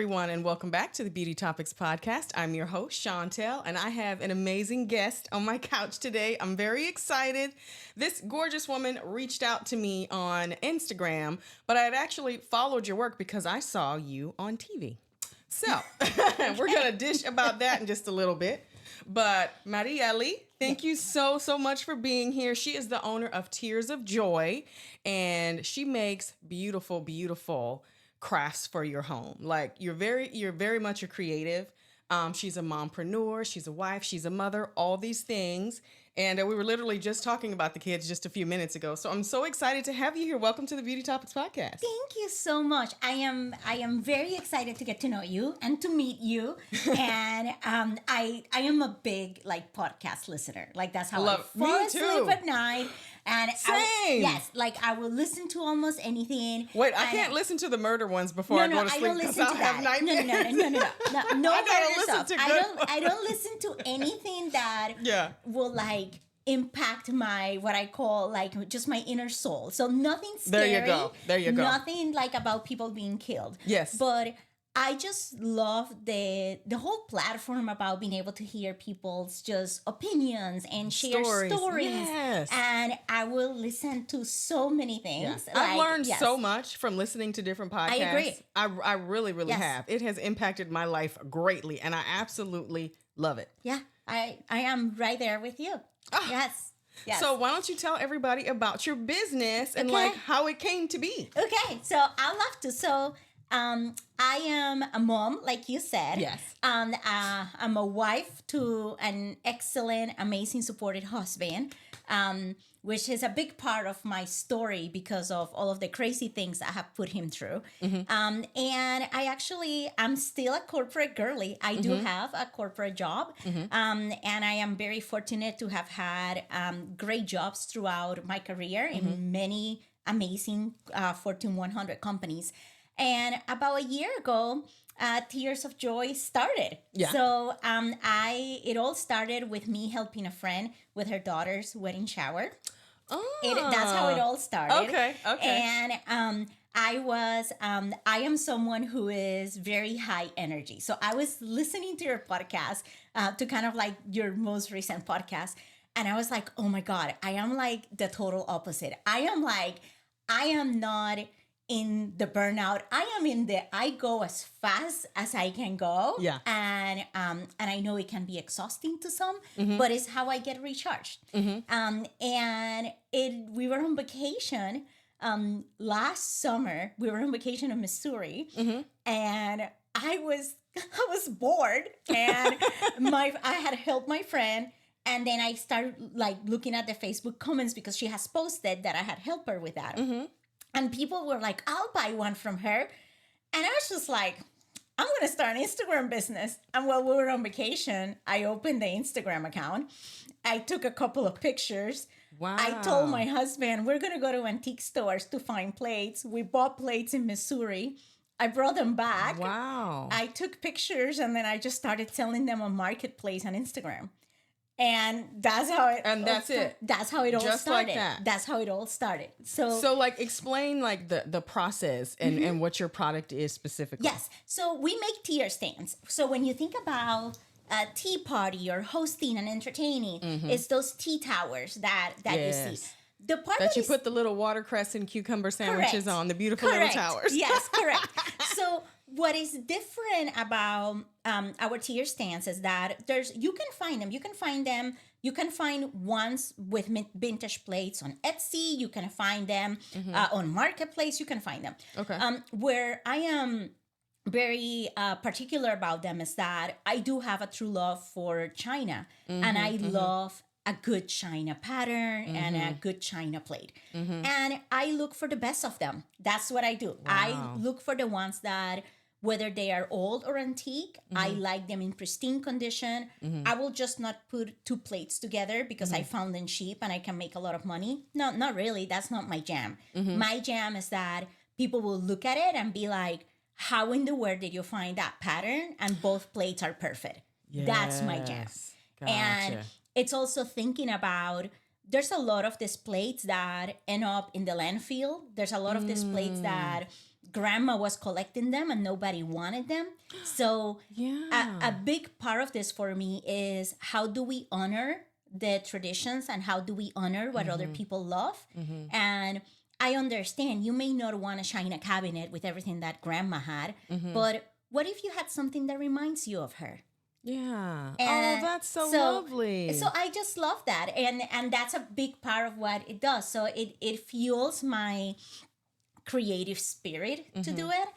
everyone, and welcome back to the Beauty Topics podcast. I'm your host, Chantel, and I have an amazing guest on my couch today. I'm very excited. This gorgeous woman reached out to me on Instagram, but I had actually followed your work because I saw you on TV. So we're going to dish about that in just a little bit. But Marieli, thank you so much for being here. She is the owner of Tears of Joy, and she makes beautiful, beautiful crafts for your home. Like you're very much a creative. She's a mompreneur, she's a wife, she's a mother, all these things. And we were literally just talking about the kids just a few minutes ago. So I'm so excited to have you here. Welcome to the Beauty Topics podcast. Thank you so much. I am very excited to get to know you and to meet you. And I am a big podcast listener. Like that's how I fall asleep at night. And Same. I will listen to almost anything. Wait, I can't listen to the murder ones before I go to sleep because I'll have nightmares. No, I don't listen to anything that will impact my, what I call just my inner soul. So nothing scary. There you go. Nothing about people being killed. Yes. But I just love the whole platform about being able to hear people's just opinions and share stories. Yes. And I will listen to so many things. Yeah. I've learned so much from listening to different podcasts. I agree. I really have. It has impacted my life greatly, and I absolutely love it. Yeah, I am right there with you. Oh. Yes. So why don't you tell everybody about your business and how it came to be? Okay, so I love to. So I am a mom, like you said. Yes. I'm a wife to an excellent, amazing, supported husband, which is a big part of my story because of all of the crazy things I have put him through. Mm-hmm. And I'm still a corporate girly. I do have a corporate job. Mm-hmm. And I am very fortunate to have had great jobs throughout my career in many amazing Fortune 100 companies. And about a year ago, Tears of Joy started. Yeah. So it all started with me helping a friend with her daughter's wedding shower. Oh. That's how it all started. Okay. And I am someone who is very high energy. So I was listening to your podcast, to kind of your most recent podcast. And I was like, oh my God, I am the total opposite. I am not in the burnout. I go as fast as I can go. Yeah. And I know it can be exhausting to some, but it's how I get recharged. Mm-hmm. We were on vacation last summer. We were on vacation in Missouri, and I was bored, and I had helped my friend. And then I started looking at the Facebook comments because she has posted that I had helped her with that. Mm-hmm. And people were like, I'll buy one from her. And I was just like, I'm going to start an Instagram business. And while we were on vacation, I opened the Instagram account. I took a couple of pictures. Wow. I told my husband, we're going to go to antique stores to find plates. We bought plates in Missouri. I brought them back. Wow. I took pictures, and then I just started selling them on Marketplace on Instagram. And that's how it. And that's it. That's how it all just started. Like that. That's how it all started. So explain the process and what your product is specifically. Yes. So we make tear stands. So when you think about a tea party or hosting and entertaining, it's those tea towers that you see. The part that you put the little watercress and cucumber sandwiches on, the beautiful little towers. Yes, correct. So what is different about our tear stands is that you can find them. You can find ones with vintage plates on Etsy. You can find them on Marketplace. You can find them. Okay. Where I am very particular about them is that I do have a true love for China, and I love a good China pattern and a good China plate. And I look for the best of them. That's what I do. Wow. I look for the ones that, whether they are old or antique, I like them in pristine condition. I will just not put two plates together because I found them cheap and I can make a lot of money. No, not really. That's not my jam. My jam is that people will look at it and be like, how in the world did you find that pattern? And both plates are perfect. Yes. That's my jam. Gotcha. And it's also thinking about, there's a lot of these plates that end up in the landfill. There's a lot of these plates that grandma was collecting them and nobody wanted them. So Yeah. a big part of this for me is how do we honor the traditions and how do we honor what other people love? And I understand you may not want a china cabinet with everything that grandma had, but what if you had something that reminds you of her? Yeah. Oh, And that's so lovely. So I just love that, and that's a big part of what it does. So it fuels my creative spirit to do it,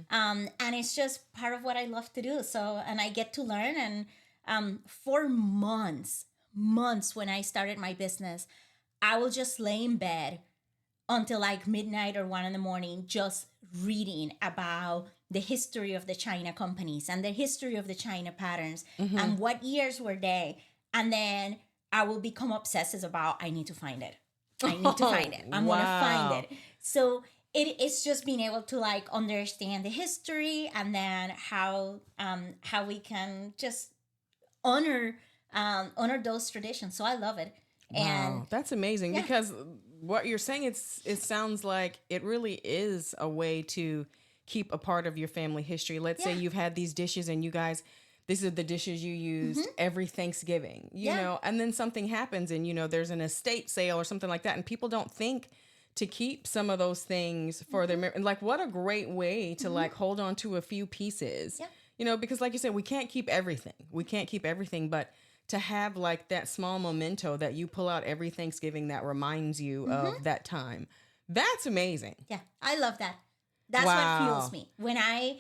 and it's just part of what I love to do. So and I get to learn, and for months when I started my business, I will just lay in bed until like midnight or 1 in the morning, just reading about the history of the China companies and the history of the China patterns and what years were they. And then I will become obsessive about, I need to find it. I need to find it. I'm going to find it. So it's just being able to like understand the history and then how we can just honor those traditions. So I love it. Wow, And that's amazing because what you're saying, it sounds like it really is a way to keep a part of your family history. Let's say you've had these dishes and you guys, these are the dishes you used every Thanksgiving, you know, and then something happens and, you know, there's an estate sale or something like that. And people don't think to keep some of those things for their, like, what a great way to like hold on to a few pieces, you know, because like you said, we can't keep everything. But to have like that small memento that you pull out every Thanksgiving that reminds you of that time. That's amazing. yeah, I love that. That's what fuels me. When I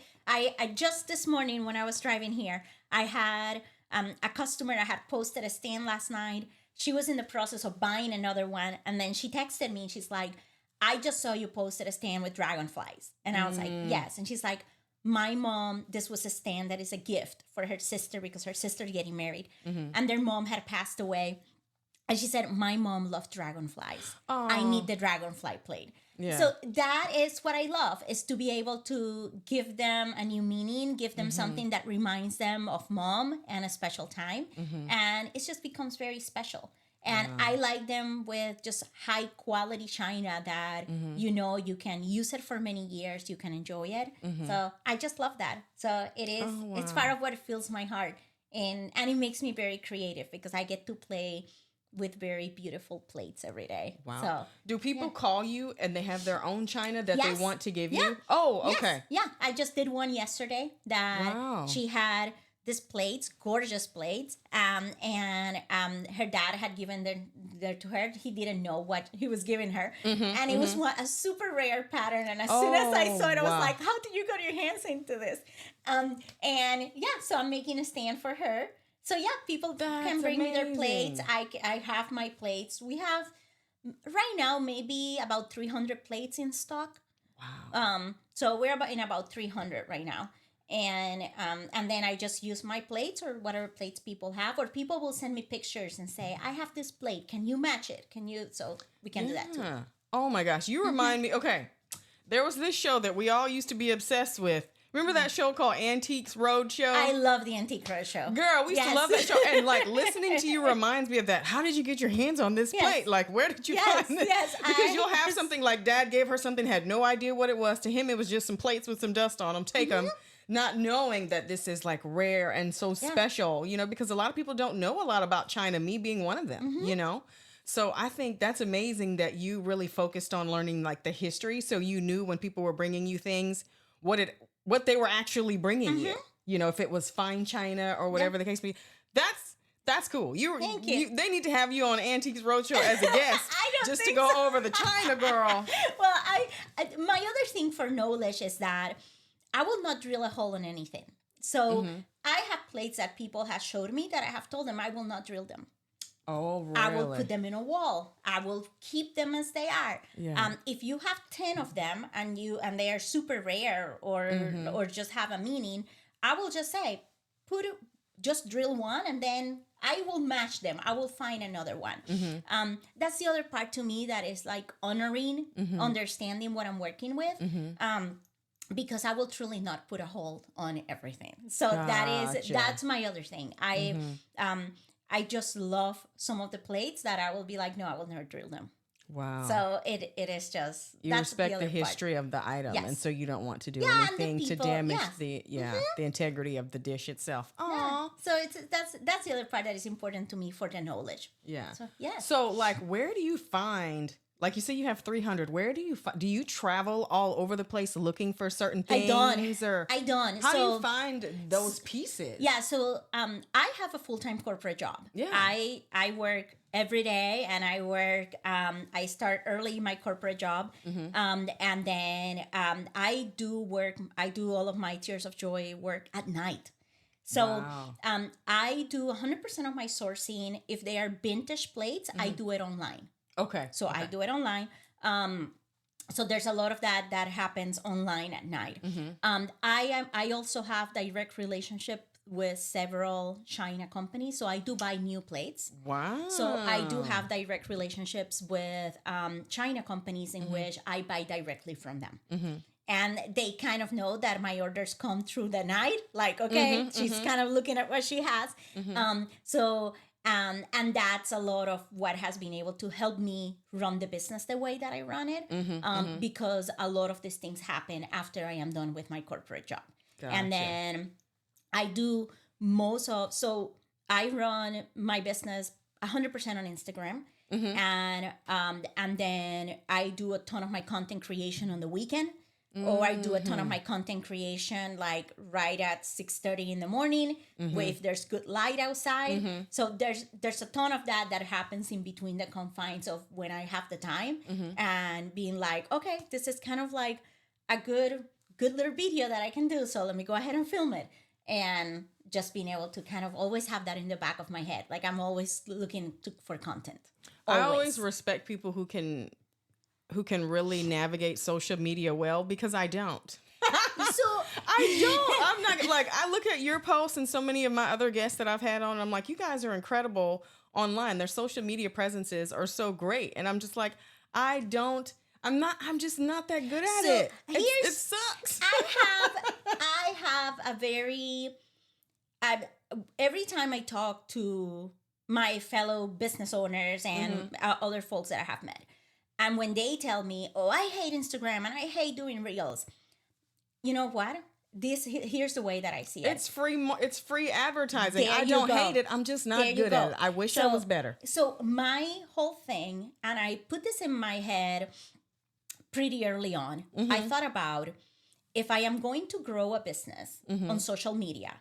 just this morning when I was driving here, I had a customer that had posted a stand last night. She was in the process of buying another one. And then she texted me and she's like, I just saw you posted a stand with dragonflies. And I was like, yes. And she's like, my mom, this was a stand that is a gift for her sister because her sister's getting married. And their mom had passed away. And she said, my mom loved dragonflies. I need the dragonfly plate. Yeah. So that is what I love, is to be able to give them a new meaning, give them something that reminds them of mom and a special time. And it just becomes very special. And I like them with just high quality china that, you know, you can use it for many years. You can enjoy it. So I just love that. So it is, it's part of what fills my heart. And it makes me very creative because I get to play with very beautiful plates every day. Wow. So, do people call you and they have their own china that Yes. they want to give Yeah. you? Oh, yes. okay. Yeah, I just did one yesterday that she had these plates, gorgeous plates, and her dad had given them to her. He didn't know what he was giving her, and it was a super rare pattern. And as soon as I saw it, I was like, "How did you get your hands into this?" And yeah, so I'm making a stand for her. So yeah, people can bring me their plates. I have my plates. We have right now maybe about 300 plates in stock. Wow. So we're in about 300 right now. And then I just use my plates or whatever plates people have, or people will send me pictures and say, I have this plate. Can you match it? Can you? So we can do that too. Oh my gosh. You remind me. Okay. There was this show that we all used to be obsessed with. Remember that show called Antiques Roadshow? I love the Antique Roadshow. Girl, we used to love that show. And like listening to you reminds me of that. How did you get your hands on this plate? Like, where did you find this? Yes, because you'll have something like dad gave her something, had no idea what it was. To him, it was just some plates with some dust on them. Take them. Not knowing that this is like rare and so special, you know, because a lot of people don't know a lot about China, me being one of them, you know? So I think that's amazing that you really focused on learning like the history. So you knew when people were bringing you things, what they were actually bringing you, you know, if it was fine china or whatever the case may be. That's cool. Thank you. They need to have you on Antiques Roadshow as a guest just to go over the China, girl. Well, my other thing for knowledge is that I will not drill a hole in anything. So I have plates that people have showed me that I have told them I will not drill them. Oh, really? I will put them in a wall. I will keep them as they are. Yeah. If you have 10 of them and they are super rare or just have a meaning, I will just say, just drill one and then I will match them. I will find another one. That's the other part to me that is like honoring, understanding what I'm working with. Because I will truly not put a hold on everything. So that's my other thing. I just love some of the plates that I will be like, no, I will never drill them. Wow. So it is just You that's respect the other part. history of the item, and Yes. so you don't want to do Yeah, and the anything to people, damage yes. the integrity of the dish itself. Yeah. Aw. So that's the other part that is important to me for the knowledge. Yeah. So yes. So, like, where do you find, like you say you have 300, where do you do you travel all over the place looking for certain things? I don't. How do So you find those pieces? yeah, so I have a full-time corporate job. Yeah. I work every day, and I start early in my corporate job. And then I do all of my Tears of Joy work at night. So Wow. I do 100% of my sourcing. If they are vintage plates, I do it online. Okay. So I do it online. So there's a lot of that happens online at night. I also have direct relationship with several China companies, so I do buy new plates. Wow. So I do have direct relationships with China companies in which I buy directly from them. And they kind of know that my orders come through the night. Like, okay, she's kind of looking at what she has. And that's a lot of what has been able to help me run the business the way that I run it, because a lot of these things happen after I am done with my corporate job. Gotcha. And then I do so I run my business 100% on Instagram. And then I do a ton of my content creation on the weekend. Or I do a ton of my content creation like right at 6:30 in the morning, if there's good light outside. So there's a ton of that happens in between the confines of when I have the time, and being like, okay, this is kind of like a good little video that I can do. So let me go ahead and film it. And just being able to kind of always have that in the back of my head. Like I'm always looking for content. I always respect people who can really navigate social media well, because I don't. So I don't. I'm not like, I look at your posts and so many of my other guests that I've had on, I'm like, you guys are incredible online. Their social media presences are so great. And I'm just like, I'm just not that good at it. It sucks. I have a very, every time I talk to my fellow business owners and other folks that I have met, and when they tell me, oh, I hate Instagram and I hate doing reels, you know what? Here's the way that I see it. It's free advertising. I don't hate it. I'm just not good at it. I wish I was better. So my whole thing, and I put this in my head pretty early on, I thought about, if I am going to grow a business on social media,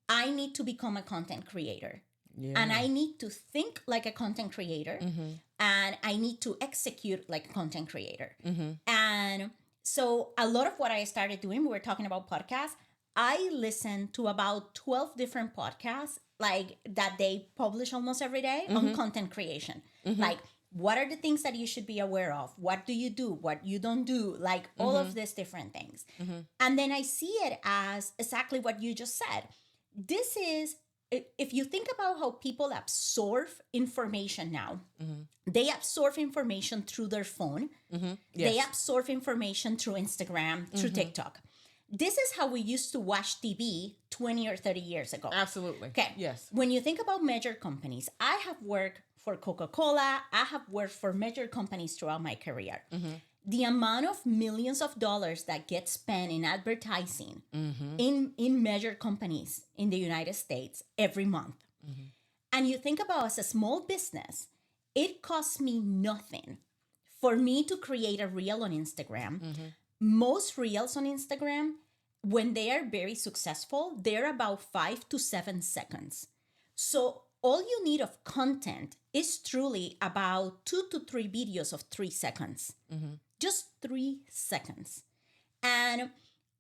I need to become a content creator. Yeah. And I need to think like a content creator, and I need to execute like a content creator. And so a lot of what I started doing, we were talking about podcasts, I listened to about 12 different podcasts like that they publish almost every day on content creation. Like, what are the things that you should be aware of? What do? What you don't do? Like all of these different things. And then I see it as exactly what you just said. This is, if you think about how people absorb information now, they absorb information through their phone. Yes. They absorb information through Instagram, through TikTok. This is how we used to watch TV 20 or 30 years ago. Absolutely. Okay. Yes. When you think about major companies, I have worked for Coca-Cola. I have worked for major companies throughout my career. The amount of millions of dollars that get spent in advertising in major companies in the United States every month. And you think about, as a small business, it costs me nothing for me to create a reel on Instagram. Most reels on Instagram, when they are very successful, they're about 5 to 7 seconds. So all you need of content is truly about 2 to 3 videos of 3 seconds. Just 3 seconds. And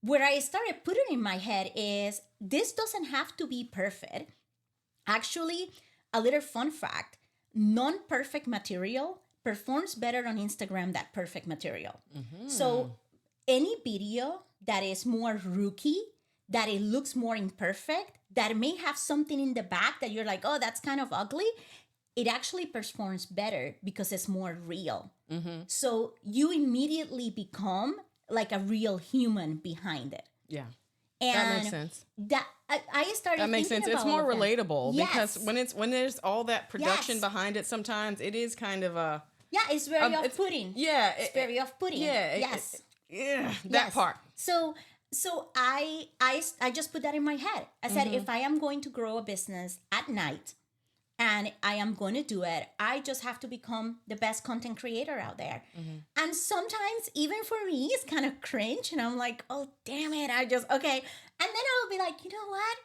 where I started putting in my head is, this doesn't have to be perfect. Actually, a little fun fact, non-perfect material performs better on Instagram than perfect material. So any video that is more rookie, that it looks more imperfect, that may have something in the back that you're like, oh, that's kind of ugly, it actually performs better because it's more real. So you immediately become like a real human behind it. Yeah. And that makes sense. I started. That makes sense. It's more relatable because when there's all that production Yes. behind it, sometimes it is kind of a Yeah, it's very It's- off-putting. Yeah. It's very off-putting. Yeah. Yes. Yeah. That Yes. part. So I just put that in my head. I said, if I am going to grow a business at night and I am going to do it, I just have to become the best content creator out there. And sometimes even for me, it's kind of cringe. And I'm like, oh, damn it. Okay. And then I'll be like, you know what?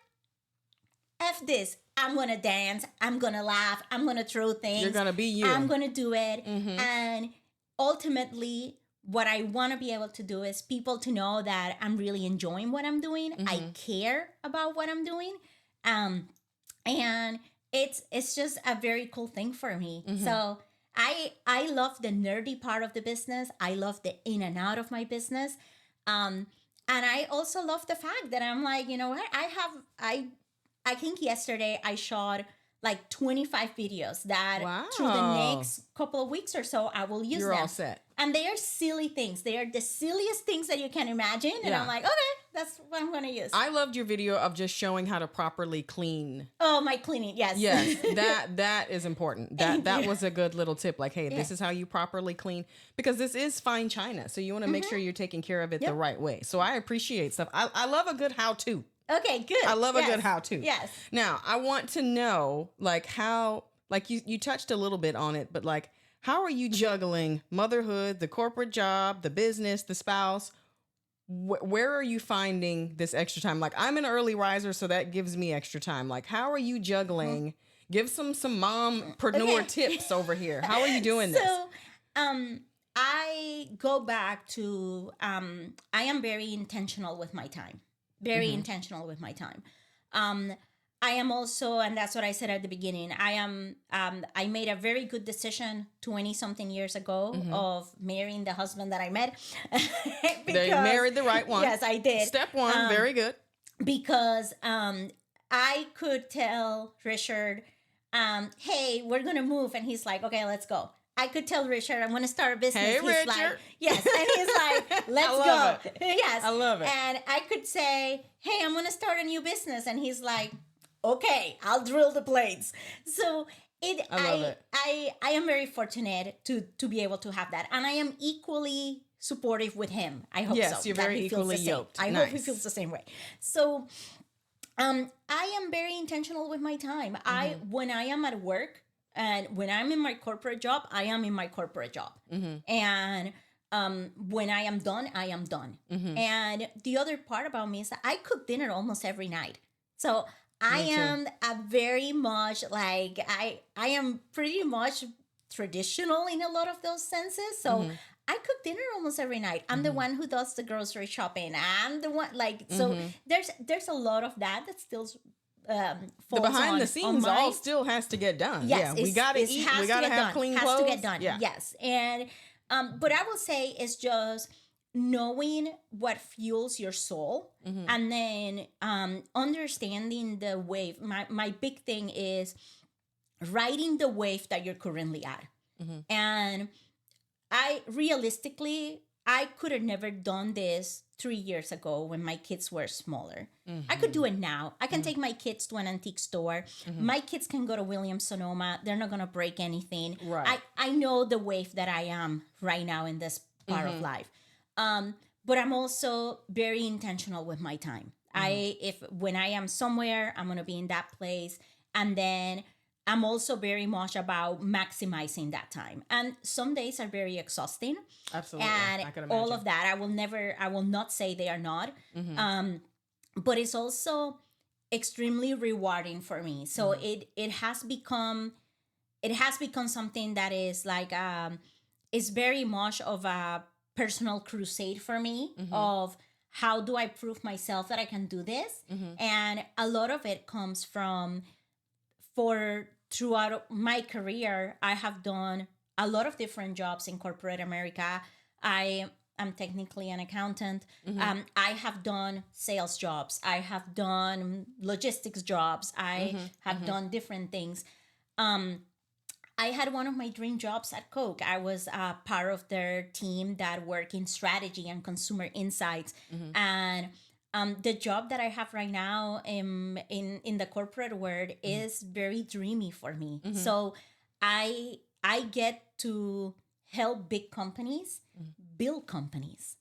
F this. I'm going to dance. I'm going to laugh. I'm going to throw things. You're going to be you. I'm going to do it. And ultimately, what I want to be able to do is people to know that I'm really enjoying what I'm doing. I care about what I'm doing. And it's just a very cool thing for me. So I love the nerdy part of the business. I love the in and out of my business. And I also love the fact that I'm like, you know what? I think yesterday I shot like 25 videos that through the next couple of weeks or so, I will use You're them. all set. And they are silly things. They are the silliest things that you can imagine. And I'm like, okay, that's what I'm going to use. I loved your video of just showing how to properly clean. Oh, my cleaning. Yes. Yes, that is important. That was a good little tip. Like, hey, this is how you properly clean, because this is fine china. So you want to make sure you're taking care of it the right way. So I appreciate stuff. I love a good how-to. Okay, good. I love a good how-to. Yes. Now, I want to know, like, how, like, you touched a little bit on it, but, like, how are you juggling motherhood, the corporate job, the business, the spouse? Where are you finding this extra time? Like, I'm an early riser, so that gives me extra time. Like, how are you juggling? Give some mompreneur tips over here. How are you doing this? So, I go back to, I am very intentional with my time. Very intentional with my time. I am also, and that's what I said at the beginning, I made a very good decision 20-something years ago of marrying the husband that I met. They married the right one. Yes, I did. Step one, very good. Because I could tell Richard, hey, we're going to move. And he's like, okay, let's go. I could tell Richard, I'm going to start a business. Hey, he's Richard. like, yes. And he's like, let's go. Yes. I love it. And I could say, hey, I'm going to start a new business. And he's like, okay, I'll drill the plates. So I am very fortunate to be able to have that. And I am equally supportive with him. I hope so. Yes, you're very equally yoked. I hope he feels the same way. So I am very intentional with my time. When I am at work, and when I'm in my corporate job, I am in my corporate job. And when I am done, I am done. And the other part about me is that I cook dinner almost every night. So I am a very much like, I am pretty much traditional in a lot of those senses. So I cook dinner almost every night. I'm the one who does the grocery shopping. I'm the one, like, so there's a lot of that still the behind the scenes all still has to get done. Yes, we gotta eat. We gotta have clean clothes. Has to get done. Yeah. Yes, and but I will say it's just knowing what fuels your soul, and then understanding the wave. My big thing is riding the wave that you're currently at, and I realistically I could have never done this 3 years ago when my kids were smaller. I could do it now. I can take my kids to an antique store. My kids can go to Williams-Sonoma. They're not going to break anything. Right. I know the wave that I am right now in this part of life. But I'm also very intentional with my time. When I am somewhere, I'm going to be in that place. And then I'm also very much about maximizing that time. And some days are very exhausting. Absolutely. And I can imagine. all of that, I will not say they are not. But it's also extremely rewarding for me. So it has become something that is like, it's very much of a personal crusade for me of how do I prove myself that I can do this? And a lot of it comes from, throughout my career, I have done a lot of different jobs in corporate America. I'm technically an accountant. I have done sales jobs. I have done logistics jobs. I have done different things. I had one of my dream jobs at Coke. I was part of their team that work in strategy and consumer insights. And the job that I have right now in the corporate world is very dreamy for me. So I get to help big companies build companies.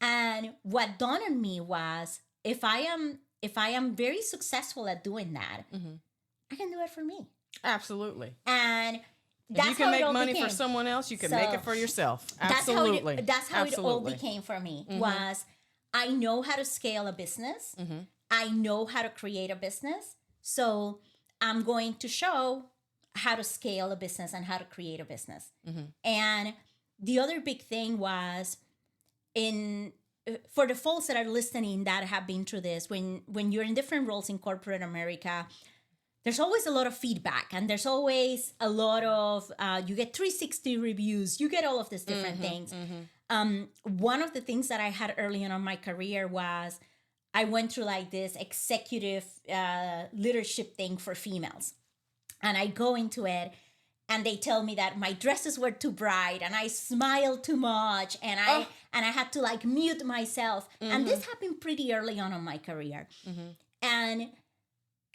And what dawned on me was, if I am very successful at doing that, I can do it for me. Absolutely. And if you can make money for someone else, you can make it for yourself. Absolutely. That's how it all became for me. Was I know how to scale a business. I know how to create a business. So I'm going to show how to scale a business and how to create a business. And the other big thing was, for the folks that are listening that have been through this, when you're in different roles in corporate America, there's always a lot of feedback, and there's always a lot of, you get 360 reviews, you get all of these different things. One of the things that I had early on in my career was, I went through like this executive leadership thing for females. And I go into it, and they tell me that my dresses were too bright, and I smiled too much, and I had to like mute myself. And this happened pretty early on in my career. And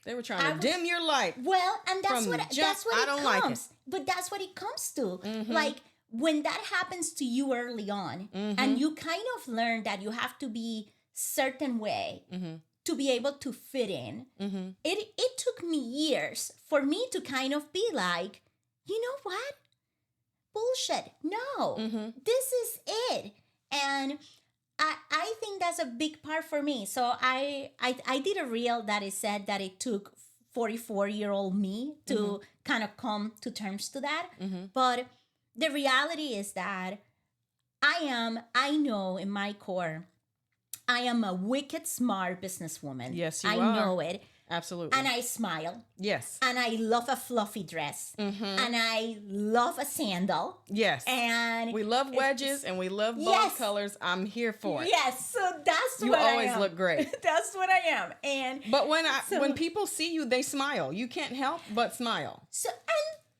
they were trying to dim your light. Well, and that's what I don't like it. But that's what it comes to. Like, when that happens to you early on, and you kind of learn that you have to be certain way to be able to fit in, it took me years for me to kind of be like, you know what? Bullshit. No, this is it. And I think that's a big part for me. So I did a reel that it said that it took 44-year-old me to kind of come to terms to that. But the reality is that I know in my core, I am a wicked smart businesswoman. Yes, you are. I know it. Absolutely. And I smile. Yes. And I love a fluffy dress. And I love a sandal. Yes. And we love wedges and we love bold colors. I'm here for it. Yes. So that's you what I am. You always look great. That's what I am. But when people see you, they smile. You can't help but smile. So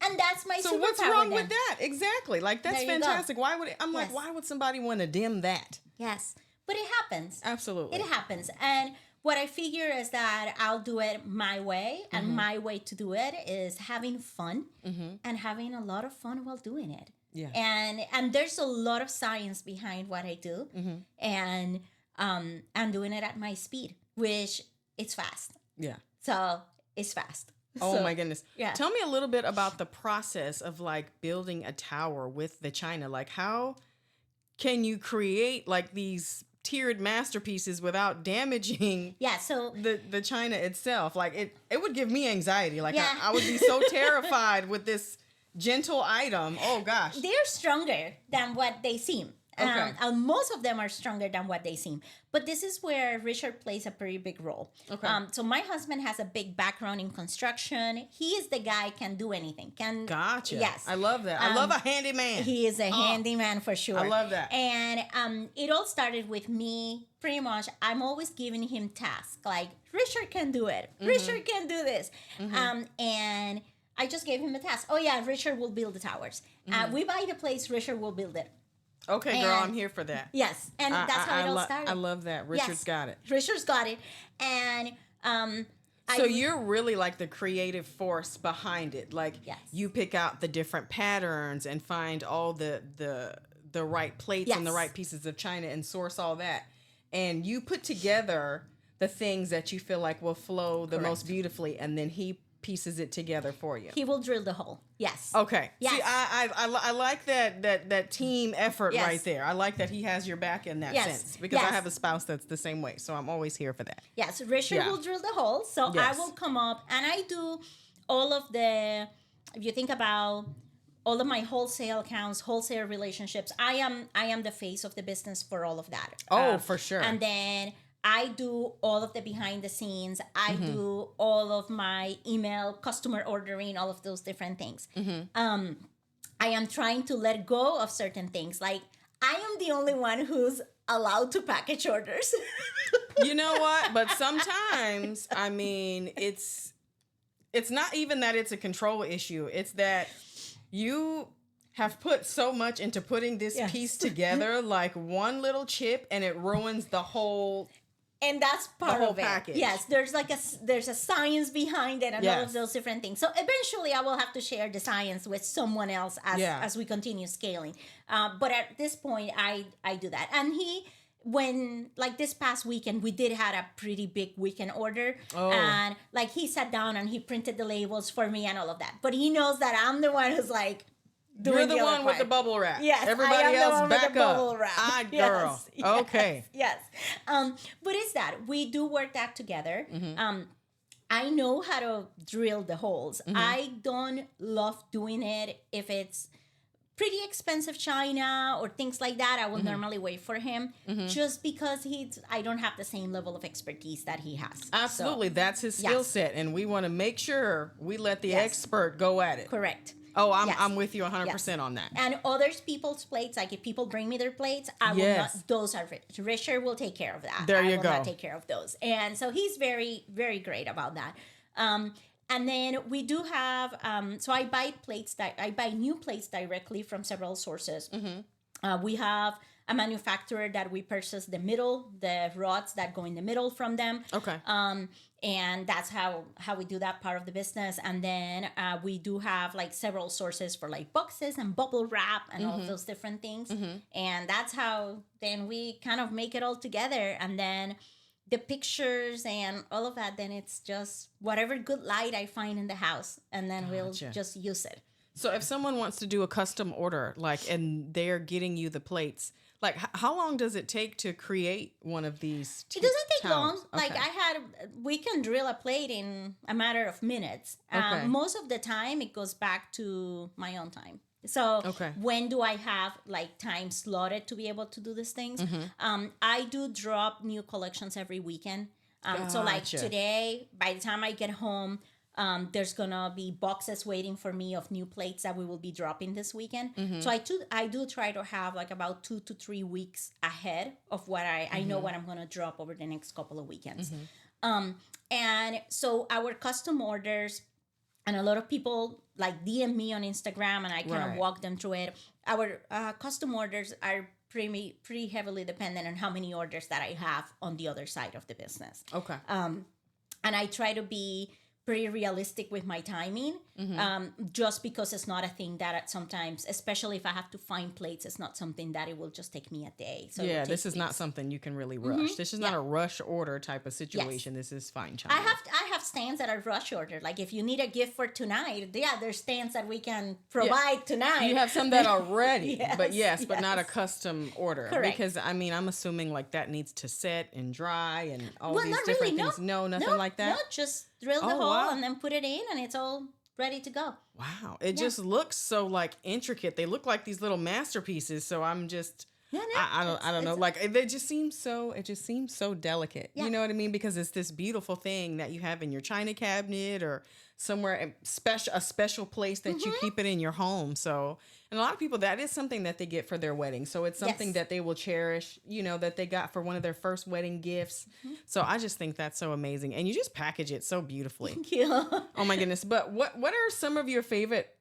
and that's my superpower. So what's wrong with that? Exactly. Like, that's fantastic. Why would like, why would somebody want to dim that? Yes. But it happens. Absolutely. It happens. And what I figure is that I'll do it my way. And my way to do it is having fun and having a lot of fun while doing it. Yeah. And there's a lot of science behind what I do. And I'm doing it at my speed, which it's fast. Yeah. So it's fast. Oh my goodness. Yeah. Tell me a little bit about the process of like building a tower with the china. Like, how can you create like these tiered masterpieces without damaging so the china itself? Like, it would give me anxiety. Like, I would be so terrified with this gentle item. Oh gosh. They're stronger than what they seem. Okay. Most of them are stronger than what they seem. But this is where Richard plays a pretty big role. Okay. So my husband has a big background in construction. He is the guy can do anything. Gotcha. Yes. I love that. I love a handyman. He is a handyman for sure. I love that. And it all started with me. Pretty much, I'm always giving him tasks. Like, Richard can do it. Richard can do this. And I just gave him a task. Oh yeah, Richard will build the towers. We buy the place, Richard will build it. Okay, girl, I'm here for that. Yes, and that's how it all started. I love that. Richard's got it. Richard's got it. And so you're really like the creative force behind it. Like, you pick out the different patterns and find all the right plates and the right pieces of china and source all that. And you put together the things that you feel like will flow the most beautifully, and then he pieces it together for you. He will drill the hole. Yes. Okay. Yes. See, I like that team effort right there. I like that he has your back in that sense, because I have a spouse that's the same way, so I'm always here for that. Yes, Richard will drill the hole. So I will come up and I do all of the, if you think about all of my wholesale accounts, wholesale relationships, I am the face of the business for all of that. Oh, for sure. And then I do all of the behind the scenes. I do all of my email, customer ordering, all of those different things. I am trying to let go of certain things. Like, I am the only one who's allowed to package orders. You know what? But sometimes, I mean, it's not even that it's a control issue. It's that you have put so much into putting this piece together, like one little chip, and it ruins the whole And that's part whole of it. package. Yes, there's a science behind it and all of those different things. So eventually, I will have to share the science with someone else as we continue scaling. But at this point, I do that. And when like this past weekend, we did had a pretty big weekend order, and like he sat down and he printed the labels for me and all of that. But he knows that I'm the one who's like. You're the one with the bubble wrap. Yes, everybody else back up. Girl. Yes, okay. Yes. But it's that we do work that together. I know how to drill the holes. I don't love doing it if it's pretty expensive china or things like that. I will normally wait for him just because I don't have the same level of expertise that he has. Absolutely. So, that's his skill set. And we want to make sure we let the expert go at it. Correct. Oh, I'm with you 100% on that. And other people's plates, like if people bring me their plates, I will not. Those are Richard will take care of that. There you go. I will not take care of those, and so he's very, very great about that. And then we do have. So I buy plates that I buy new plates directly from several sources. We have a manufacturer that we purchase the rods that go in the middle from them. Okay. And that's how we do that part of the business. And then we do have like several sources for like boxes and bubble wrap and all of those different things. And that's how then we kind of make it all together. And then the pictures and all of that, then it's just whatever good light I find in the house. And then we'll just use it. So if someone wants to do a custom order, like, and they're getting you the plates, like, how long does it take to create one of these? It doesn't take long. Okay. Like we can drill a plate in a matter of minutes. Most of the time, it goes back to my own time. So when do I have like time slotted to be able to do these things? I do drop new collections every weekend. So like today, by the time I get home, there's gonna be boxes waiting for me of new plates that we will be dropping this weekend. So I do try to have like about 2 to 3 weeks ahead of what I know what I'm gonna drop over the next couple of weekends. And so our custom orders, and a lot of people like DM me on Instagram, and I kind of walk them through it. Our custom orders are pretty heavily dependent on how many orders that I have on the other side of the business. Okay. And I try to be pretty realistic with my timing, just because it's not a thing that sometimes, especially if I have to find plates, it's not something that it will just take me a day. So this is not something you can really rush. This is not a rush order type of situation. This is fine china. I have stands that are rush ordered. Like if you need a gift for tonight, there's stands that we can provide tonight. You have some that are ready, but not a custom order. Correct. Because I mean, I'm assuming like that needs to set and dry and all these not different really, things. No, nothing like that. No, just drill the hole and then put it in, and it's all ready to go. Wow, it just looks so like intricate. They look like these little masterpieces. So I'm just, I don't know. Like it just seems so delicate. You know what I mean? Because it's this beautiful thing that you have in your china cabinet or somewhere a special place that you keep it in your home. So, and a lot of people, that is something that they get for their wedding. So it's something that they will cherish, that they got for one of their first wedding gifts. So I just think that's so amazing. And you just package it so beautifully. Thank you. Oh my goodness. But what are some of your favorite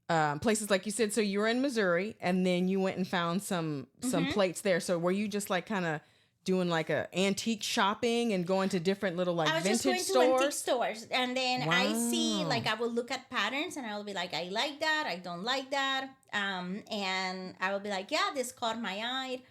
places? Like you said, so you were in Missouri and then you went and found some plates there. So were you just like kind of doing like a antique shopping and going to different little like vintage stores? I was just going to antique stores, and then I see, like, I will look at patterns and I will be like, I like that, I don't like that, and I will be like, yeah, this caught my eye.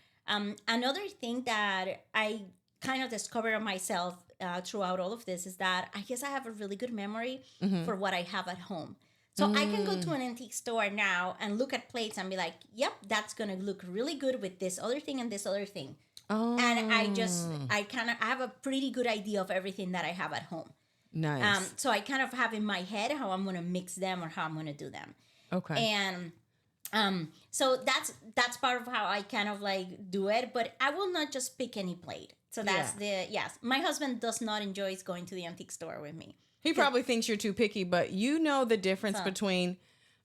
Another thing that I kind of discovered of myself throughout all of this is that I guess I have a really good memory for what I have at home. So I can go to an antique store now and look at plates and be like, yep, that's going to look really good with this other thing and this other thing. Oh. And I have a pretty good idea of everything that I have at home. Nice. So I kind of have in my head how I'm going to mix them or how I'm going to do them. Okay. And so that's part of how I kind of like do it, but I will not just pick any plate. So that's my husband does not enjoy going to the antique store with me. He probably thinks you're too picky, but you know the difference between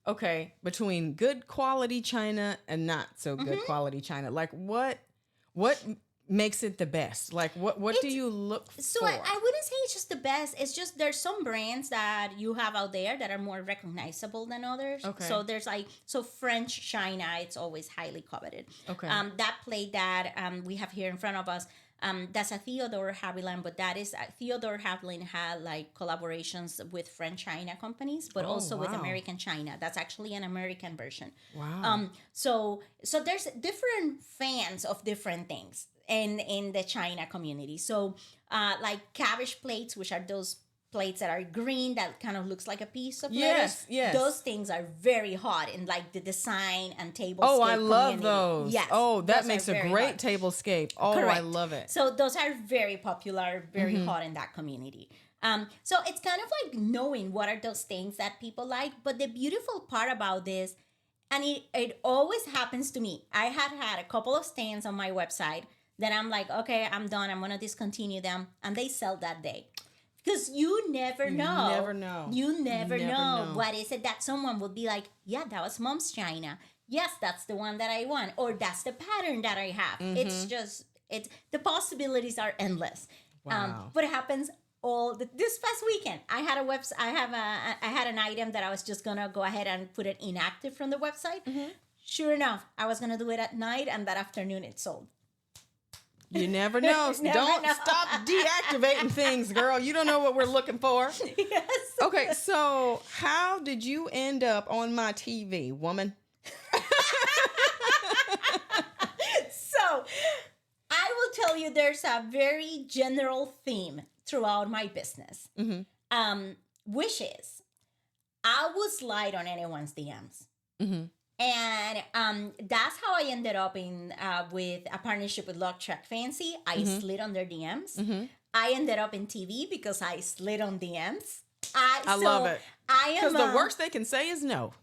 good quality china and not so good quality china. Like what makes it the best? Like what do you look for? So I wouldn't say it's just the best. It's just there's some brands that you have out there that are more recognizable than others. Okay. So there's French china, it's always highly coveted. Okay. That plate that we have here in front of us, That's a Theodore Haviland, but that is Theodore Haviland had like collaborations with French China companies, but also with American China. That's actually an American version. Wow. So there's different fans of different things in the China community. So like cabbage plates, which are those plates that are green that kind of looks like a piece of lettuce. Yes. Those things are very hot in like the design and table. Oh, I love community. those. Yes. Oh, that those makes a very great hot. tablescape. Oh, I Correct. love it. So those are very popular, very hot in that community. So it's kind of like knowing what are those things that people like. But the beautiful part about this, and it always happens to me. I had a couple of stands on my website that I'm like, okay, I'm done. I'm going to discontinue them. And they sell that day. Because you never know. You never know. What is it that someone would be like, yeah, that was Mom's China. Yes, that's the one that I want. Or that's the pattern that I have. It's just, the possibilities are endless. Wow. But it happens this past weekend. I had I had an item that I was just going to go ahead and put it inactive from the website. Sure enough, I was going to do it at night, and that afternoon it sold. You never know. Don't stop deactivating things, girl. You don't know what we're looking for. Yes. Okay, so how did you end up on my TV, woman? So, I will tell you there's a very general theme throughout my business, which is I will slide on anyone's DMs. And that's how I ended up with a partnership with Lock Track Fancy. I slid on their DMs. I ended up in TV because I slid on DMs. I love it. Because the worst they can say is no.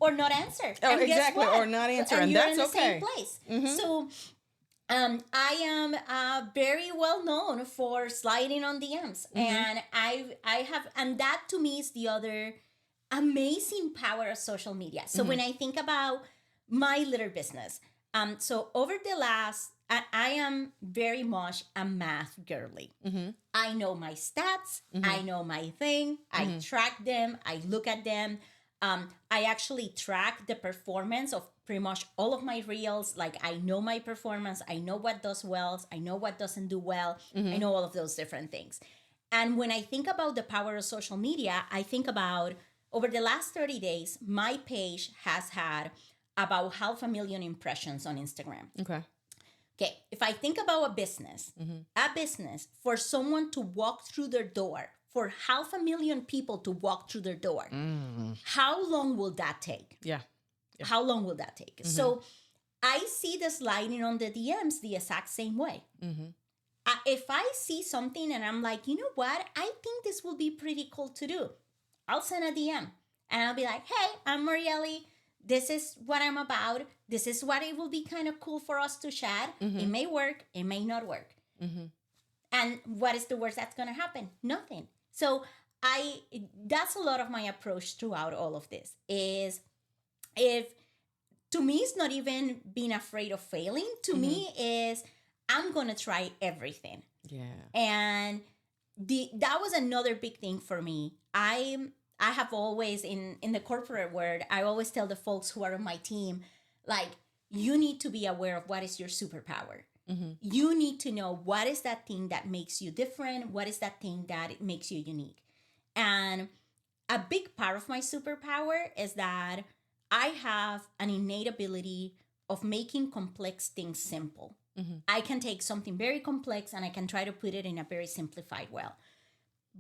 Or not answer. Oh, and exactly. Or not answer. And you're that's in the okay. same place. So I am very well known for sliding on DMs. And I have, and that to me is the other amazing power of social media. So when I think about my little business, so over the last, I am very much a math girly. I know my stats. I know my thing. I track them. I look at them. I actually track the performance of pretty much all of my reels. Like I know my performance. I know what does well. I know what doesn't do well. I know all of those different things. And when I think about the power of social media, I think about over the last 30 days, my page has had about 500,000 impressions on Instagram. Okay, if I think about a business, for someone to walk through their door, for 500,000 people to walk through their door, how long will that take? Yeah. How long will that take? So I see the sliding on the DMs the exact same way. If I see something and I'm like, you know what? I think this will be pretty cool to do. I'll send a DM and I'll be like, hey, I'm Marieli. This is what I'm about. This is what it will be kind of cool for us to chat. It may work. It may not work. And what is the worst that's going to happen? Nothing. So that's a lot of my approach throughout all of this is to me, it's not even being afraid of failing. To me is I'm going to try everything. Yeah. And that was another big thing for me. I have always, in the corporate world, I always tell the folks who are on my team, like, you need to be aware of what is your superpower. You need to know what is that thing that makes you different, what is that thing that makes you unique. And a big part of my superpower is that I have an innate ability of making complex things simple. I can take something very complex and I can try to put it in a very simplified way.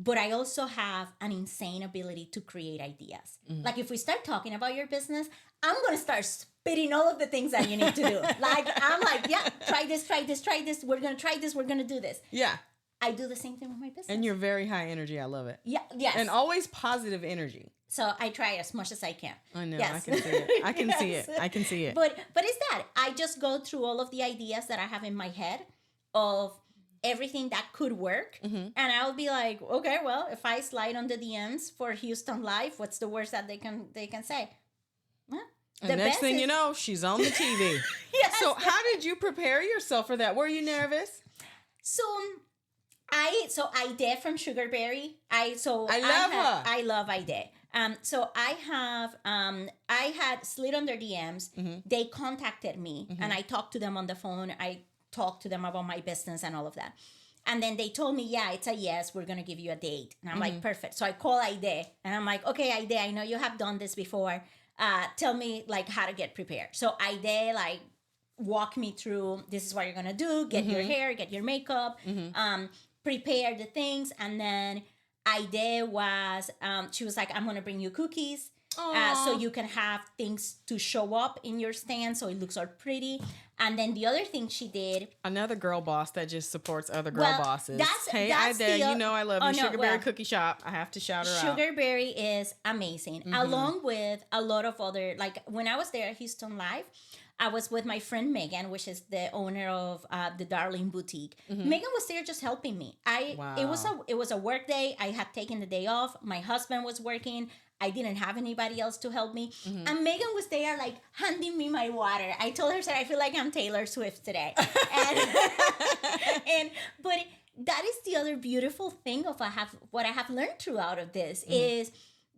But I also have an insane ability to create ideas. Like if we start talking about your business, I'm going to start spitting all of the things that you need to do. I'm like, yeah, try this. We're going to try this. We're going to do this. Yeah. I do the same thing with my business. And you're very high energy. I love it. Yeah. Yes. And always positive energy. So I try as much as I can. I know. Yes. I can see it. I can see it. I can see it. But it's that. I just go through all of the ideas that I have in my head of everything that could work. And I'll be like, okay, well, if I slide on the DMs for Houston Live, what's the worst that they can say? Well, and next thing you know, she's on the TV. Yes. So how did you prepare yourself for that? Were you nervous? So Ida from Sugarberry. I love Ida. So I had slid on their DMs. They contacted me and I talked to them on the phone. I talk to them about my business and all of that. And then they told me, yeah, it's a yes, we're going to give you a date. And I'm like, perfect. So I call Aide and I'm like, okay, Aide, I know you have done this before. Tell me like how to get prepared. So Aide like walk me through, this is what you're going to do. Get your hair, get your makeup, prepare the things. And then Aide was, she was like, I'm going to bring you cookies. So you can have things to show up in your stand so it looks all pretty. And then the other thing she did, another girl boss that just supports other girl bosses. Hey, that's Ida, you know I love you. Sugarberry Cookie Shop. I have to shout her out. Sugarberry is amazing, along with a lot of other, like when I was there at Houston Live, I was with my friend Megan, which is the owner of the Darling Boutique. Megan was there just helping me. It was a work day. I had taken the day off. My husband was working. I didn't have anybody else to help me. And Megan was there like handing me my water. I told her that I feel like I'm Taylor Swift today. But that is the other beautiful thing of what I have learned throughout of this is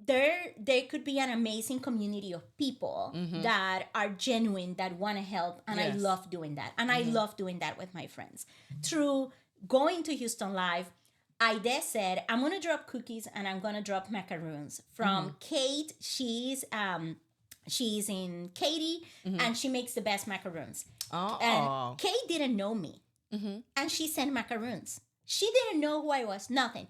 there could be an amazing community of people that are genuine, that want to help. And I love doing that. And I love doing that with my friends. Through going to Houston Live, Aide said, I'm going to drop cookies and I'm going to drop macaroons from Kate. She's in Katy and she makes the best macaroons. And Kate didn't know me and she sent macaroons. She didn't know who I was, nothing.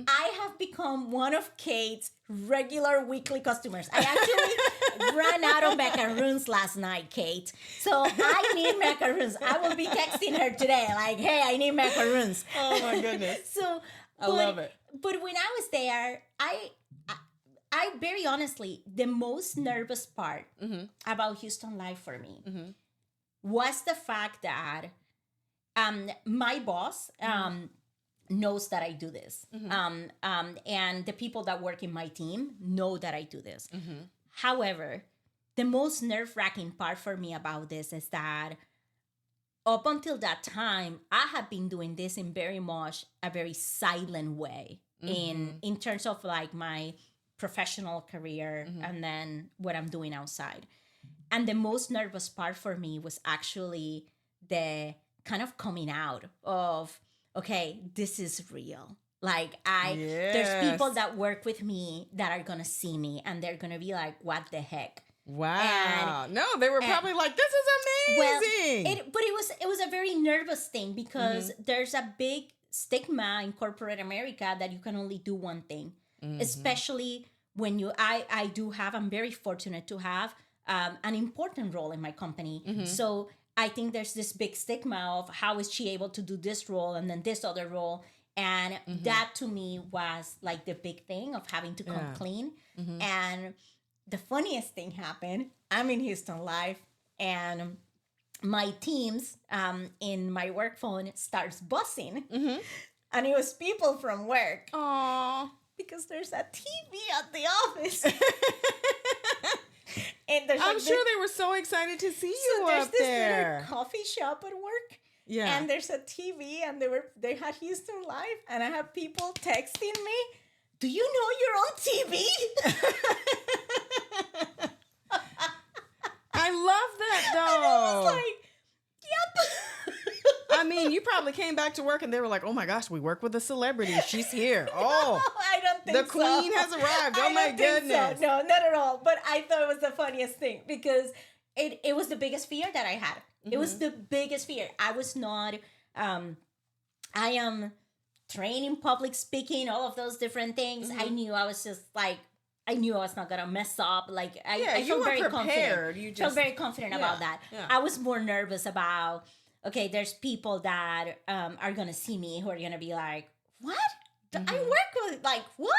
I have become one of Kate's regular weekly customers. I actually ran out of macaroons last night, Kate. So I need macaroons. I will be texting her today like, hey, I need macaroons. Oh my goodness. I love it. But when I was there, I very honestly, the most nervous part about Houston Live for me was the fact that my boss knows that I do this. And the people that work in my team know that I do this. However, the most nerve-wracking part for me about this is that up until that time, I have been doing this in very much a very silent way in terms of like my professional career and then what I'm doing outside. And the most nervous part for me was actually the kind of coming out of, okay, this is real. Like there's people that work with me that are going to see me and they're going to be like, what the heck? Wow. No, they were probably like, this is amazing. Well, but it was a very nervous thing because there's a big stigma in corporate America that you can only do one thing, especially when I'm very fortunate to have an important role in my company. So I think there's this big stigma of how is she able to do this role and then this other role. And that to me was like the big thing of having to come clean. And the funniest thing happened. I'm in Houston Live and my teams in my work phone starts buzzing. And it was people from work. Aww. Because there's a TV at the office. And I'm sure they were so excited to see you up there. There's this little coffee shop at work. Yeah. And there's a TV and they had Houston Live and I have people texting me, do you know you're on TV? I love that though. And I was like, yep. I mean, you probably came back to work and they were like, oh my gosh, we work with a celebrity. She's here. Oh, I don't think the queen has arrived. Oh my goodness. So. No, not at all. But I thought it was the funniest thing because it was the biggest fear that I had. It was the biggest fear. I was not, I am trained in public speaking, all of those different things. I knew I was just like, I knew I was not going to mess up. Like, I felt very confident. You just felt very confident about that. Yeah. I was more nervous about, okay, there's people that are going to see me who are going to be like, what? I work with, like, what?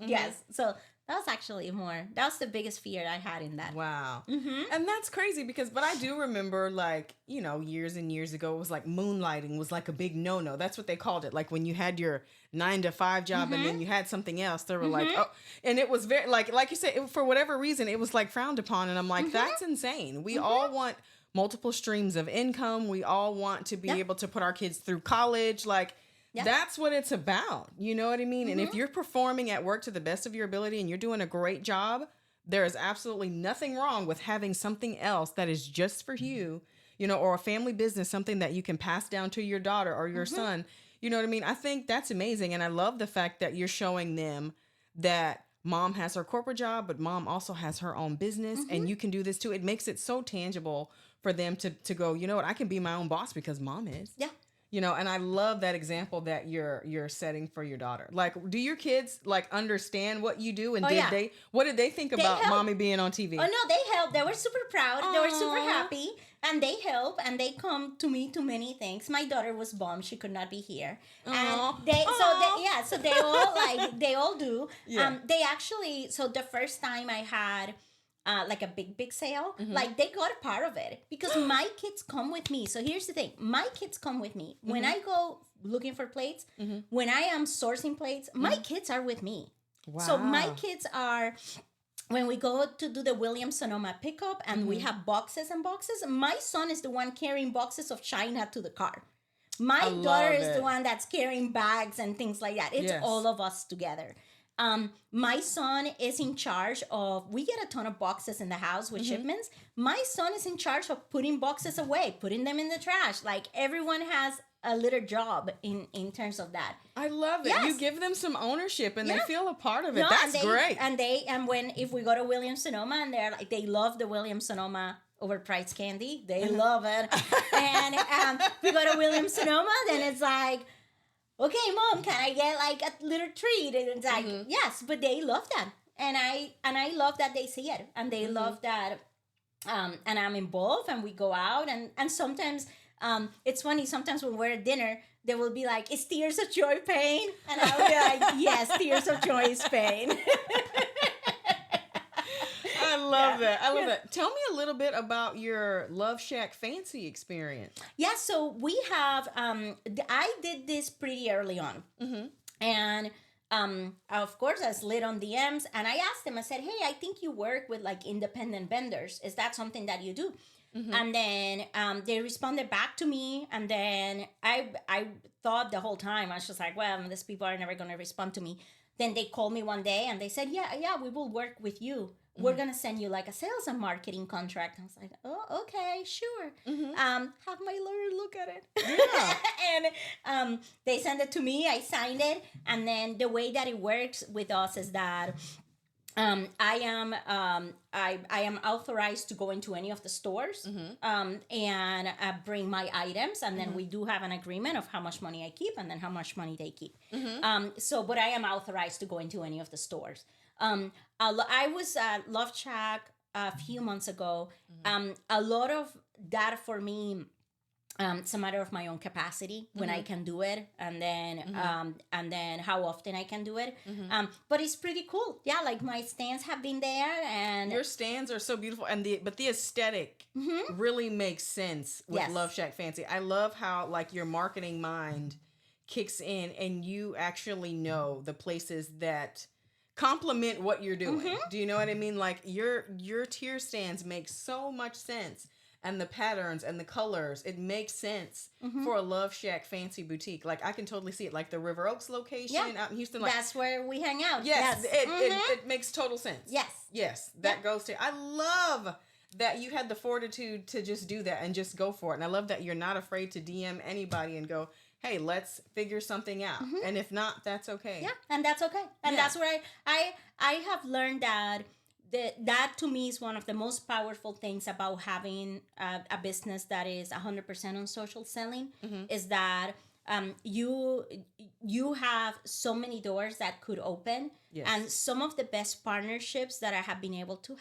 Yes. So that was actually that was the biggest fear I had in that. Wow. And that's crazy but I do remember like, you know, years and years ago, it was like moonlighting was like a big no-no. That's what they called it. Like when you had your 9-to-5 job and then you had something else, they were like, oh, and it was very, like you said, for whatever reason, it was like frowned upon. And I'm like, that's insane. We all want multiple streams of income. We all want to be able to put our kids through college. Like, that's what it's about. You know what I mean? And if you're performing at work to the best of your ability and you're doing a great job, there is absolutely nothing wrong with having something else that is just for you. or a family business, something that you can pass down to your daughter or your son. You know what I mean? I think that's amazing. And I love the fact that you're showing them that mom has her corporate job, but mom also has her own business, and you can do this too. It makes it so tangible for them to go, you know what, I can be my own boss because mom is. Yeah. And I love that example that you're setting for your daughter. Like, do your kids like understand what you do? And what did they think about mommy being on TV? Oh no, they helped. They were super proud. Aww. They were super happy, and they help, and they come to me to many things. My daughter was bummed she could not be here, and so they all they all do. Yeah. They actually, so the first time I had like a big sale, like they got a part of it because my kids come with me. So here's the thing, my kids come with me when I go looking for plates, when I am sourcing plates, my kids are with me. Wow. So my kids are, when we go to do the Williams Sonoma pickup and we have boxes and boxes, my son is the one carrying boxes of China to the car. My daughter is the one that's carrying bags and things like that. It's all of us together. My son is in charge of, we get a ton of boxes in the house with shipments. My son is in charge of putting boxes away, putting them in the trash. Like, everyone has a little job in terms of that. I love it. Yes. You give them some ownership and they feel a part of it. That's great. If we go to Williams Sonoma and they're like, they love the Williams Sonoma overpriced candy. They love it. And we go to Williams Sonoma, then it's like, okay, mom, can I get like a little treat? And it's like, yes, but they love that. And I love that they see it. And they love that, and I'm involved and we go out. And sometimes, it's funny, sometimes when we're at dinner, they will be like, is tears of joy pain? And I'll be like, yes, tears of joy is pain. I love that. I love that. Tell me a little bit about your Love Shack Fancy experience. Yeah, so we have, I did this pretty early on. And of course, I slid on DMs and I asked them, I said, hey, I think you work with like independent vendors. Is that something that you do? And then they responded back to me. And then I thought the whole time, I was just like, well, these people are never going to respond to me. Then they called me one day and they said, yeah, we will work with you. We're going to send you like a sales and marketing contract. I was like, oh, okay, sure. Have my lawyer look at it. Yeah. And they sent it to me. I signed it. And then the way that it works with us is that I am authorized to go into any of the stores and bring my items, and then we do have an agreement of how much money I keep and then how much money they keep. But I am authorized to go into any of the stores. I was at Love Shack a few months ago. A lot of that for me, it's a matter of my own capacity when I can do it, and then how often I can do it. But it's pretty cool. Yeah, like my stands have been there, and your stands are so beautiful, and the aesthetic really makes sense with Love Shack Fancy. I love how like your marketing mind kicks in, and you actually know the places that complement what you're doing. Do you know what I mean? Like your tier stands make so much sense. And the patterns and the colors, it makes sense for a Love Shack Fancy boutique. Like, I can totally see it. Like the River Oaks location out in Houston. Like, that's where we hang out. Yes. It makes total sense. Yes. That goes to, I love that you had the fortitude to just do that and just go for it. And I love that you're not afraid to DM anybody and go, hey, let's figure something out. And if not, that's okay. Yeah, and that's okay. And that's where I have learned that that to me is one of the most powerful things about having a business that is 100% on social selling, is that you have so many doors that could open. And some of the best partnerships that I have been able to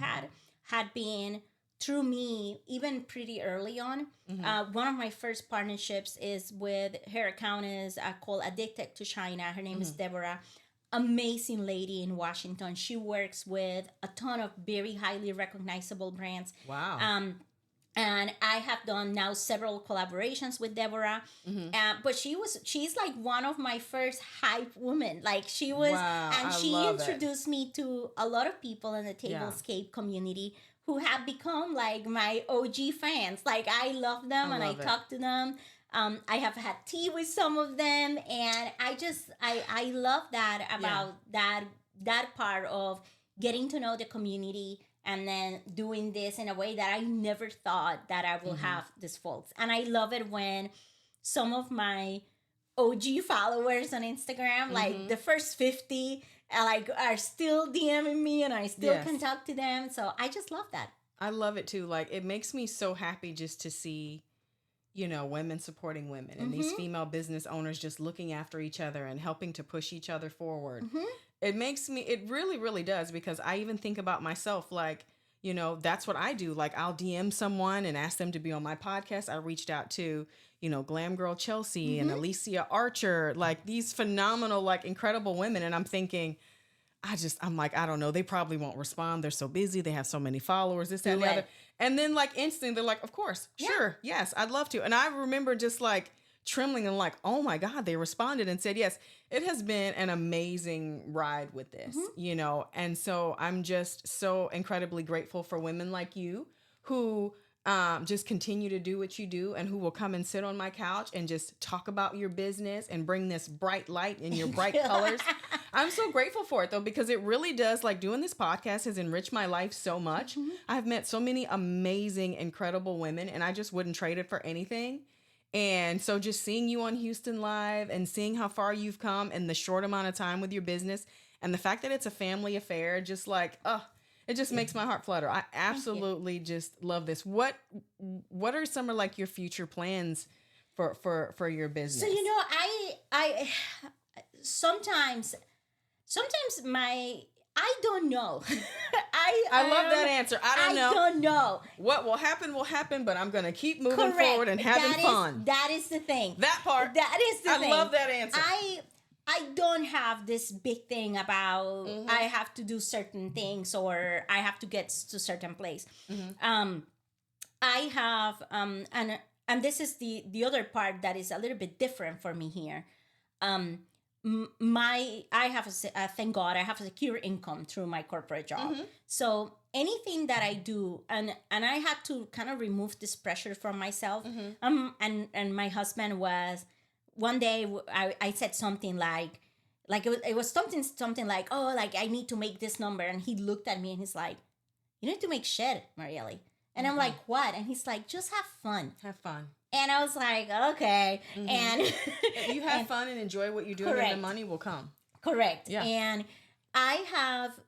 had been through me, even pretty early on. One of my first partnerships is with, her account is called Addicted to China. Her name is Deborah. Amazing lady in Washington. She works with a ton of very highly recognizable brands. Wow. And I have done now several collaborations with Deborah. But she's like one of my first hype women. Like she was, and she introduced me to a lot of people in the tablescape community who have become like my OG fans. Like I love them and I talk to them. I have had tea with some of them, and I love that about that part of getting to know the community and then doing this in a way that I never thought that I will have these folks. And I love it when some of my OG followers on Instagram, like the first 50, like are still DMing me and I still Yes. can talk to them. So I just love that. I love it too. Like, it makes me so happy just to see, women supporting women and these female business owners just looking after each other and helping to push each other forward. It really, really does, because I even think about myself, like, that's what I do. Like, I'll DM someone and ask them to be on my podcast. I reached out to, Glam Girl Chelsea and Alicia Archer, like these phenomenal, like incredible women. And I'm thinking, I'm like, I don't know. They probably won't respond. They're so busy. They have so many followers, this, that, and the other. And then like instantly they're like, of course, sure. Yes, I'd love to. And I remember just like trembling and like, oh my God, they responded and said, yes, it has been an amazing ride with this, And so I'm just so incredibly grateful for women like you who just continue to do what you do and who will come and sit on my couch and just talk about your business and bring this bright light in your bright colors. I'm so grateful for it though, because it really does, like, doing this podcast has enriched my life so much. I've met so many amazing, incredible women, and I just wouldn't trade it for anything. And so just seeing you on Houston Live and seeing how far you've come in the short amount of time with your business, and the fact that it's a family affair, just like, it just makes my heart flutter. I absolutely just love this. What are some of like your future plans for your business? So I sometimes I don't know. I love that answer. I don't know. What will happen, but I'm going to keep moving forward and having fun. That is the thing. That part. That is the thing. I love that answer. I don't have this big thing about I have to do certain things or I have to get to certain place. I have and this is the other part that is a little bit different for me here. I have thank God I have a secure income through my corporate job. So anything that I do, and I had to kind of remove this pressure from myself. And my husband was, one day I said something like it was something like, oh, like I need to make this number, and he looked at me and he's like, you need to make shit, Marieli. And I'm like, what? And he's like, just have fun. Have fun. And I was like, okay. And if you have fun and enjoy what you do, then the money will come. Correct. Yeah. And I have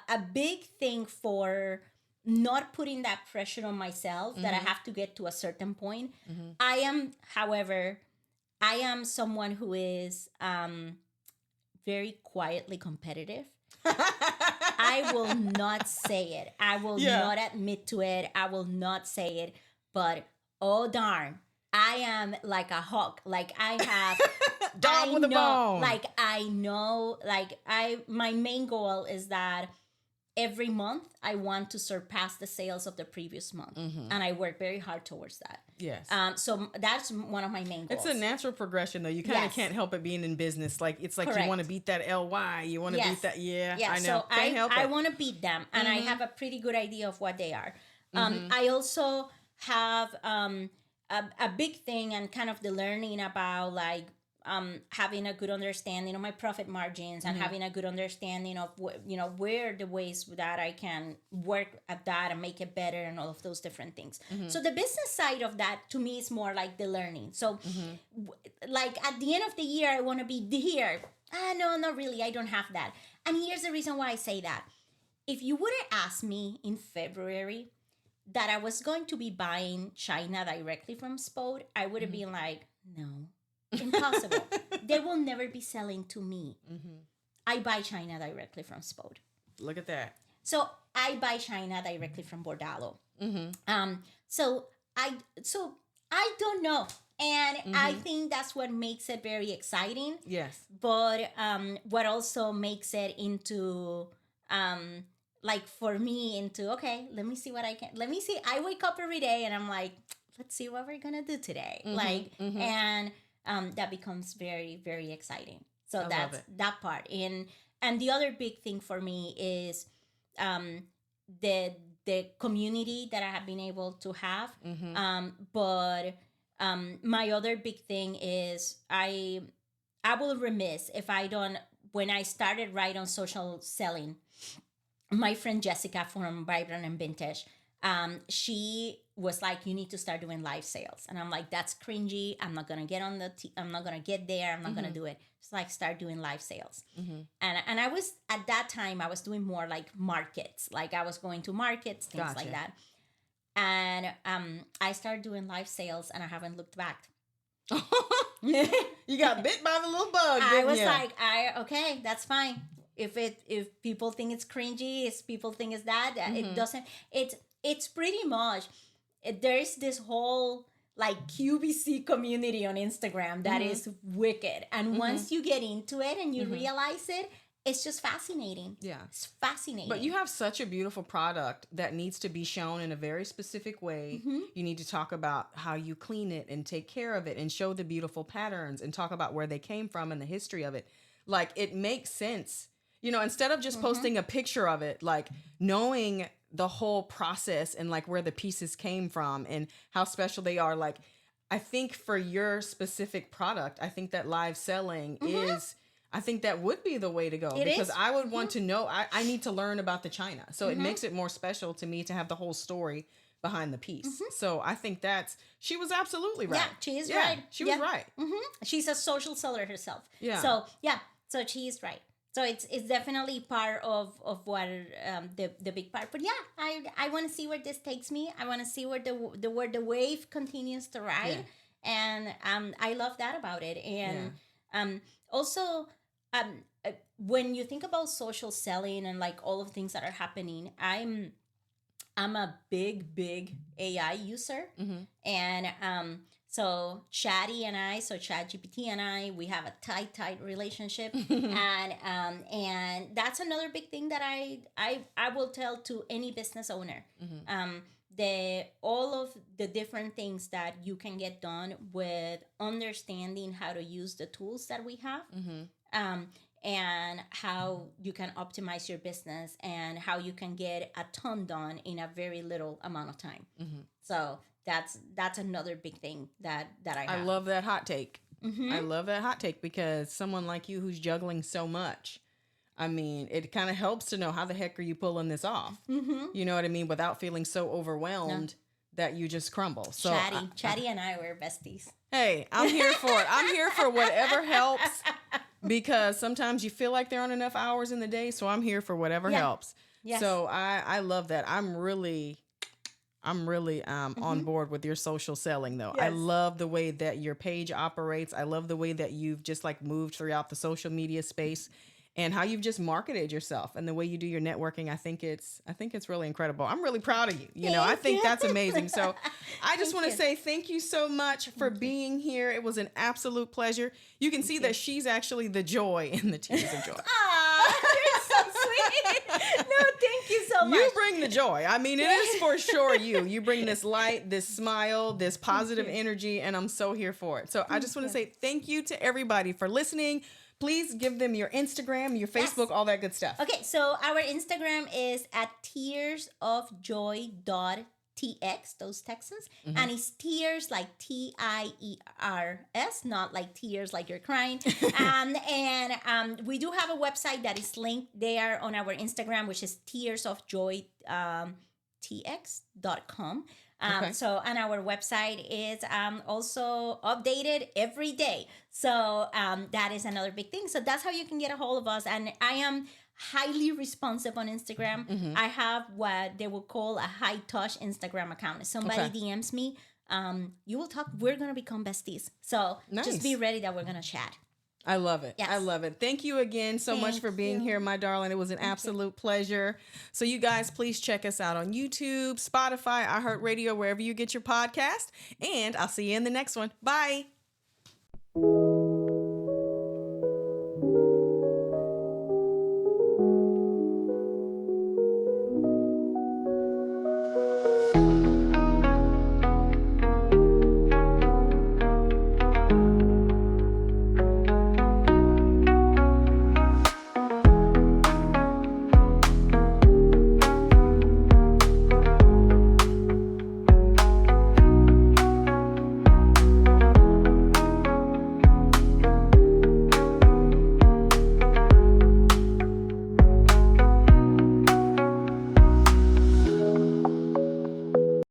a big thing for not putting that pressure on myself that I have to get to a certain point. I am, however, someone who is very quietly competitive. I will not say it. I will not admit to it. I will not say it. But oh darn, I am like a hawk. Like I have dog with a bone. Like I know. Like my main goal is that every month I want to surpass the sales of the previous month, and I work very hard towards that. Yes. So that's one of my main goals. It's a natural progression, though. You kind of can't help it being in business. Like it's like you want to beat that LY. You want to beat that. Yeah. I know. So I want to beat them, and I have a pretty good idea of what they are. I also have a big thing and kind of the learning about like having a good understanding of my profit margins and having a good understanding of where the ways that I can work at that and make it better and all of those different things. So the business side of that to me is more like the learning. So like at the end of the year, I want to be here. No, not really. I don't have that. And here's the reason why I say that. If you would have asked me in February that I was going to be buying China directly from Spode, I would have been like, no, impossible. They will never be selling to me. I buy China directly from Spode. Look at that. So I buy China directly from Bordalo. So I don't know. And I think that's what makes it very exciting. Yes. But what also makes it into like for me into, okay, let me see what I can. Let me see. I wake up every day and I'm like, let's see what we're going to do today. And that becomes very, very exciting. So that's that part. And the other big thing for me is the community that I have been able to have. But my other big thing is I will remiss if I don't, when I started right on social selling, my friend Jessica from Vibrant and Vintage, she was like, you need to start doing live sales. And I'm like, that's cringy. I'm not going to get on I'm not going to get there. I'm not going to do it. It's like, start doing live sales. And I was, at that time, I was doing more like markets. Like I was going to markets, things like that. And I started doing live sales and I haven't looked back. You got bit by the little bug. I was like, okay, that's fine. If people think it's cringy, if people think it's that, it doesn't. It's pretty much, there's this whole like QVC community on Instagram that is wicked, and once you get into it and you realize it, it's just fascinating. Yeah, it's fascinating. But you have such a beautiful product that needs to be shown in a very specific way. You need to talk about how you clean it and take care of it and show the beautiful patterns and talk about where they came from and the history of it. Like, it makes sense. You know, instead of just posting a picture of it, like knowing the whole process and like where the pieces came from and how special they are. Like, I think for your specific product, I think that live selling is, I think that would be the way to go, because I would want to know, I need to learn about the China. So it makes it more special to me to have the whole story behind the piece. So I think she was absolutely right. Yeah, she is right. She was right. She's a social seller herself. Yeah. So she is right. So it's definitely part of what the big part. But yeah, I want to see where this takes me. I want to see where the wave continues to ride, and I love that about it. And also, when you think about social selling and like all of the things that are happening, I'm a big AI user, and so ChatGPT and I, we have a tight relationship, and that's another big thing that I will tell to any business owner. All of the different things that you can get done with understanding how to use the tools that we have, and how you can optimize your business and how you can get a ton done in a very little amount of time. So that's another big thing that I have. I love that hot take. I love that hot take, because someone like you who's juggling so much, I mean, it kind of helps to know how the heck are you pulling this off? You know what I mean? Without feeling so overwhelmed that you just crumble. So Chatty and I were besties. Hey, I'm here for it. I'm here for whatever helps, because sometimes you feel like there aren't enough hours in the day. So I'm here for whatever helps. Yes. So I love that. I'm really on board with your social selling, though. Yes. I love the way that your page operates. I love the way that you've just like moved throughout the social media space and how you've just marketed yourself and the way you do your networking. I think it's really incredible. I'm really proud of you. I think that's amazing. So I just want to say thank you so much for being here. It was an absolute pleasure. You can see that she's actually the joy in the Tears of Joy. You're so sweet. No, thank you so much. You bring the joy. I mean, it is for sure you. You bring this light, this smile, this positive energy, and I'm so here for it. So I just want to say thank you to everybody for listening. Please give them your Instagram, your Facebook, all that good stuff. Okay, so our Instagram is at tearsofjoy.tx, those Texans. And it's tears like TIERS, not like tears like you're crying. And we do have a website that is linked there on our Instagram, which is tearsofjoytx.com. So, and our website is also updated every day. So that is another big thing. So that's how you can get a hold of us. And I am highly responsive on Instagram. I have what they will call a high touch Instagram account. If somebody DMs me, you will talk. We're going to become besties. So just be ready that we're going to chat. I love it. Yes. I love it. Thank you again so much for being here, my darling. It was an absolute pleasure. So you guys, please check us out on YouTube, Spotify, iHeartRadio, wherever you get your podcast. And I'll see you in the next one. Bye.